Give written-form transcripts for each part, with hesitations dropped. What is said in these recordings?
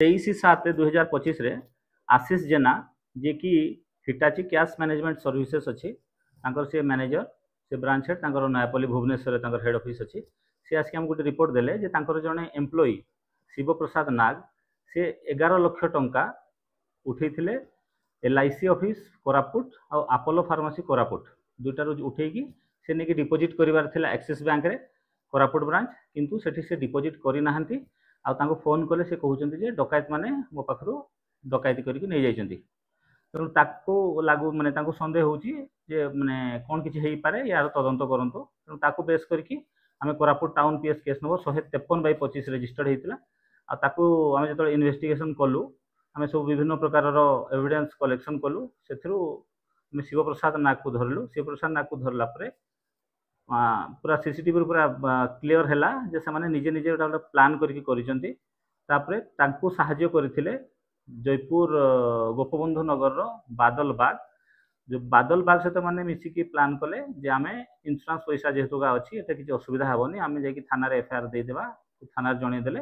23/7/2025 रे आशीष जेना जे कि Hitachi cash management services अच्छी से मैनेजर से branch head Nayapalli Bhubaneswar head office अच्छी सी आसिक आमको गोटे रिपोर्ट देले जे जड़े एम्प्लॉई शिव प्रसाद नाग से 11 लाख टंका उठे LIC ऑफिस कोरापुट और अपोलो फार्मेसी कोरापुट दुईटार उठेकी से नहीं डिपोजिट कर एक्सिस बैंक रे कोरापुट ब्रांच किंतु सेठी से डिपोजिट करना आउ फोन कले से कहते डकायत माने मो पाखु डकायती करके नहीं जाइछन्ति तेणु ताको लागू माने ताको संदेह होची जे माने कौन किछि हेई पारे यार तदंत करंतो तेणु ताको बेस करके आमे Koraput town PS case number 153/25 registered हेतिला आ ताको आमे जतले इन्वेस्टिगेशन कलु आमे सब विभिन्न प्रकार एविडेंस कलेक्शन कलु सेथरु आमे शिव प्रसाद नाग को धरलु शिव प्रसाद नाग को धरला परे पूरा सीसीटीवी पूरा क्लियर है जे से माने निजे निजे गोटे प्लान करके करिसेंती तापरे तांको सहाय्य करथिले जयपुर गोपबंधु नगर रो बादल बाग जो बादल बाग सहित माने मिसिकी प्लान कले जे आमे इंश्योरेंस पैसा जेहेतु अच्छी एटा किसी असुविधा हेबनी आमे जाकि थाना रे एफआईआर दे देबा थाना रे जणे देले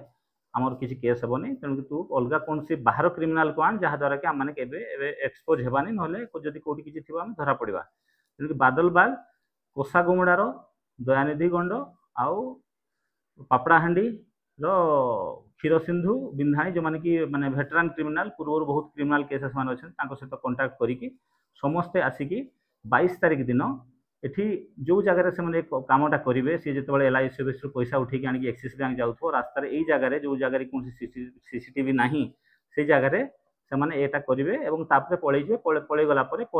आमर किसी केस हेबनी तेणु तू अलगा कौन सी बाहर क्रिमिनाल को आन जहाँ द्वारा कि आम मैंने एक्सपोज हेबानी नहले जदि कोठी किसी थी आम धरा पड़ा तेणु बादल बाग कोसागुमुड़ार दयानिधि गंड आउ पापड़ाहांडी क्षीर सिंधु बिंधाणी जो मैंने कि माने भेटरान क्रिमिनाल पूर्व बहुत क्रिमिनाल केसेस मान अच्छे सहित कंटाक्ट करिकी समस्ते आसिकी 22 तारिख दिन एठी जो जगह से कामटा करेंगे सी जो LIC ऑफिस पैसा उठेकी आनिक एक्सिस बैंक जाऊँ रास्तार यही जगह जो जगह कौन सीसीटीवी ना से जगह से माने एटा करेंगे और तापर पलैजे पलि गलापर से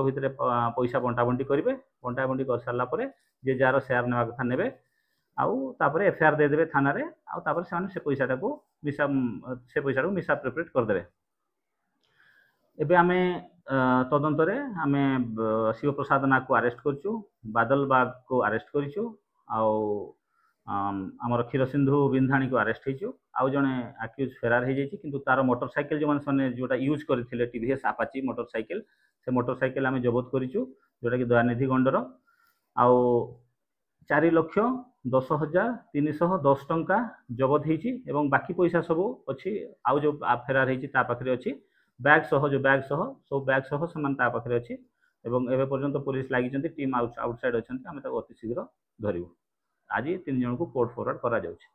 भितर पैसा बंटा बंटी करेंगे बंटा बंटी कर सारापर जे जार सेयार नेवा कथा नेबे आउ तापर एफआईआर देदेवे थाना रे आउ तापर से पैसाटा को मिसा प्रिपेट करदे एबे आमे तदंतरे आमे शिव प्रसाद नाग को अरेस्ट करछु बादल बाग को अरेस्ट करछु आउ आमर क्षीर सिंधु बिंधाणी को अरेस्ट होइछु आउ जने अक्यूज फेरार हो जाइछि किंतु तार मोटरसाइकिल जो माने जोटा यूज करथिले टीवीएस आपाची मोटरसाइकिल से मोटरसाइकिल आमे जबत करिछु जोटा कि दयानिधि गंडर आउ 4,10,310 टंका जबत होइछि एवं बाकी पैसा सब अछि आउ जो फेरार होइछि ता पाखरे अछि बैग सह जो बैग सह सब बैग सह समान ता पाखरे अछि एवं एबे पर्यंत पुलिस लागिचंती टीम आउटसाइड अछंती आमे ताको अति शीघ्र धरिबु आज 3 जन को कोर्ट फॉरवर्ड करा जाउछि।